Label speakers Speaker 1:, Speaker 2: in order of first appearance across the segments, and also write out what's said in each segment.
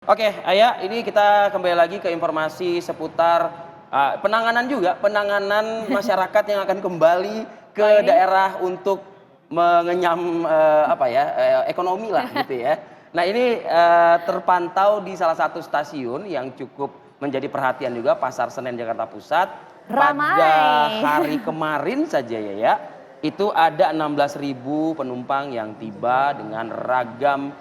Speaker 1: Oke, Ayah, ini kita kembali lagi ke informasi seputar penanganan masyarakat yang akan kembali ke
Speaker 2: Oh ini?
Speaker 1: daerah untuk mengenyam ekonomi lah gitu ya. Nah ini terpantau di salah satu stasiun yang cukup menjadi perhatian juga, Pasar Senen Jakarta Pusat. Pada
Speaker 2: Ramai.
Speaker 1: hari kemarin saja ya, itu ada 16.000 penumpang yang tiba dengan ragam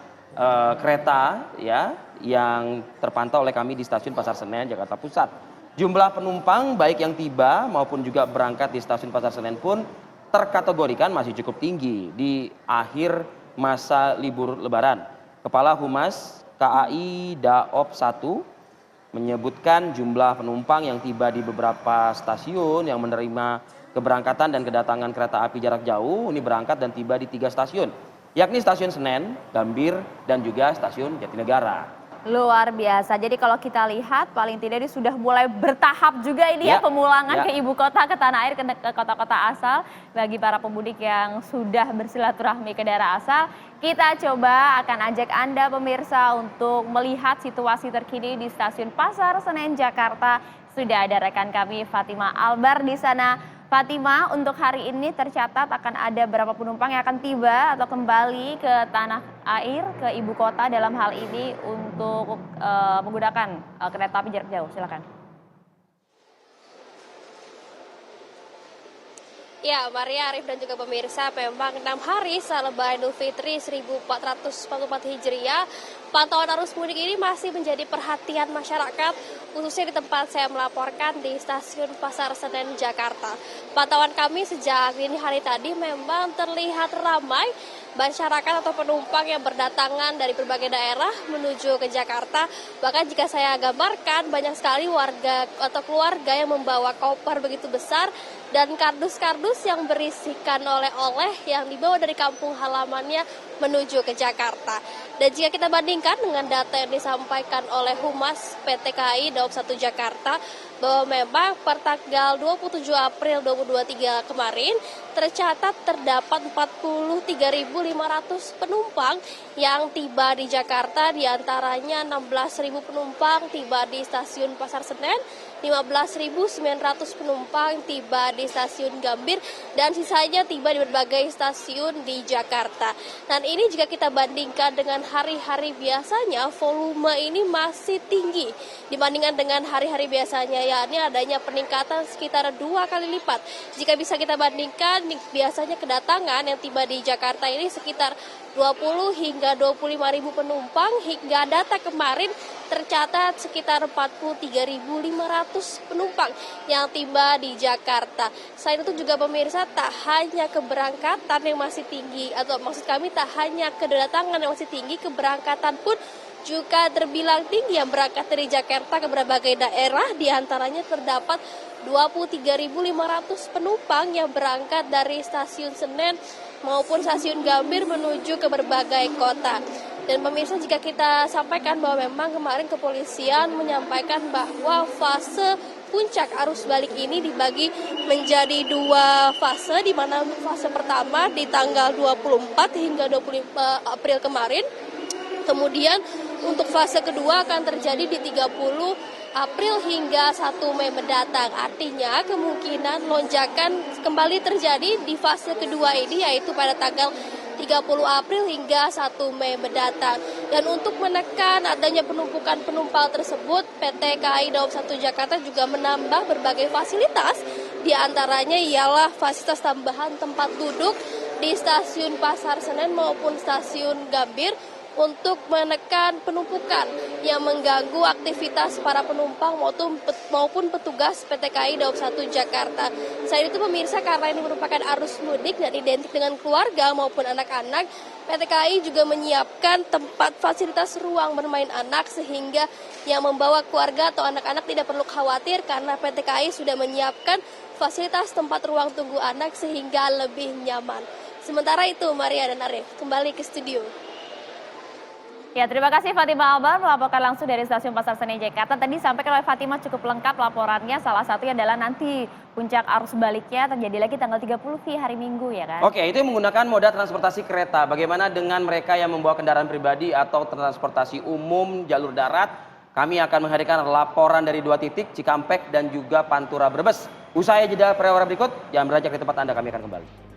Speaker 1: kereta ya yang terpantau oleh kami di stasiun Pasar Senen Jakarta Pusat. Jumlah penumpang baik yang tiba maupun juga berangkat di stasiun Pasar Senen pun terkategorikan masih cukup tinggi di akhir masa libur Lebaran. Kepala Humas KAI Daop 1 menyebutkan jumlah penumpang yang tiba di beberapa stasiun yang menerima keberangkatan dan kedatangan kereta api jarak jauh ini berangkat dan tiba di 3 stasiun, yakni stasiun Senen, Gambir, dan juga stasiun Jatinegara.
Speaker 2: Luar biasa. Jadi kalau kita lihat paling tidak ini sudah mulai bertahap juga ini ya pemulangan ke ibu kota, ke tanah air, ke kota-kota asal. Bagi para pemudik yang sudah bersilaturahmi ke daerah asal, kita coba akan ajak Anda pemirsa untuk melihat situasi terkini di stasiun Pasar Senen Jakarta. Sudah ada rekan kami Fatima Albar di sana. Fatima, untuk hari ini tercatat akan ada berapa penumpang yang akan tiba atau kembali ke tanah air, ke ibu kota dalam hal ini untuk menggunakan kereta api jarak jauh. Silakan.
Speaker 3: Ya, Maria, Arif dan juga pemirsa, memang 6 hari setelah Lebaran Idul Fitri 1444 Hijriah, pantauan arus mudik ini masih menjadi perhatian masyarakat, khususnya di tempat saya melaporkan di Stasiun Pasar Senen Jakarta. Pantauan kami sejak dini hari tadi memang terlihat ramai masyarakat atau penumpang yang berdatangan dari berbagai daerah menuju ke Jakarta. Bahkan jika saya gambarkan, banyak sekali warga atau keluarga yang membawa koper begitu besar dan kardus-kardus yang berisikan oleh-oleh yang dibawa dari kampung halamannya menuju ke Jakarta. Dan jika kita bandingkan dengan data yang disampaikan oleh Humas PT KAI Daop 1 Jakarta, bahwa memang per tanggal 27 April 2023 kemarin tercatat terdapat 43.500 penumpang yang tiba di Jakarta, diantaranya 16.000 penumpang tiba di stasiun Pasar Senen, 15.900 penumpang tiba di stasiun Gambir, dan sisanya tiba di berbagai stasiun di Jakarta. Dan ini jika kita bandingkan dengan hari-hari biasanya, volume ini masih tinggi dibandingkan dengan hari-hari biasanya, yakni adanya peningkatan sekitar 2 kali lipat. Jika bisa kita bandingkan, biasanya kedatangan yang tiba di Jakarta ini sekitar 20 hingga 25.000 penumpang, hingga data kemarin tercatat sekitar 43.500 penumpang yang tiba di Jakarta. Selain itu juga pemirsa, tak hanya keberangkatan yang masih tinggi, atau maksud kami tak hanya kedatangan yang masih tinggi, keberangkatan pun juga terbilang tinggi yang berangkat dari Jakarta ke berbagai daerah. Diantaranya terdapat 23.500 penumpang yang berangkat dari stasiun Senen maupun stasiun Gambir menuju ke berbagai kota. Dan pemirsa, jika kita sampaikan bahwa memang kemarin kepolisian menyampaikan bahwa fase puncak arus balik ini dibagi menjadi 2 fase, di mana fase pertama di tanggal 24 hingga 25 April kemarin. Kemudian untuk fase kedua akan terjadi di 30 April hingga 1 Mei mendatang. Artinya kemungkinan lonjakan kembali terjadi di fase kedua ini, yaitu pada tanggal 30 April hingga 1 Mei mendatang. Dan untuk menekan adanya penumpukan penumpang tersebut, PT KAI Daop 1 Jakarta juga menambah berbagai fasilitas. Di antaranya ialah fasilitas tambahan tempat duduk di stasiun Pasar Senen maupun stasiun Gambir untuk menekan penumpukan yang mengganggu aktivitas para penumpang maupun petugas PT KAI Daop 1 Jakarta. Selain itu pemirsa, karena ini merupakan arus mudik dan identik dengan keluarga maupun anak-anak, PT KAI juga menyiapkan tempat fasilitas ruang bermain anak sehingga yang membawa keluarga atau anak-anak tidak perlu khawatir karena PT KAI sudah menyiapkan fasilitas tempat ruang tunggu anak sehingga lebih nyaman. Sementara itu, Maria dan Arif, kembali ke studio.
Speaker 2: Ya, terima kasih Fatima Albar melaporkan langsung dari Stasiun Pasar Senen Jakarta. Tadi sampaikan oleh Fatima cukup lengkap laporannya. Salah satunya adalah nanti puncak arus baliknya terjadi lagi tanggal 30 di hari Minggu ya kan?
Speaker 1: Oke, itu yang menggunakan moda transportasi kereta. Bagaimana dengan mereka yang membawa kendaraan pribadi atau transportasi umum jalur darat? Kami akan menghadirkan laporan dari 2 titik, Cikampek dan juga Pantura Brebes. Usai jeda pre-wara berikut, jangan beranjak di tempat Anda, kami akan kembali.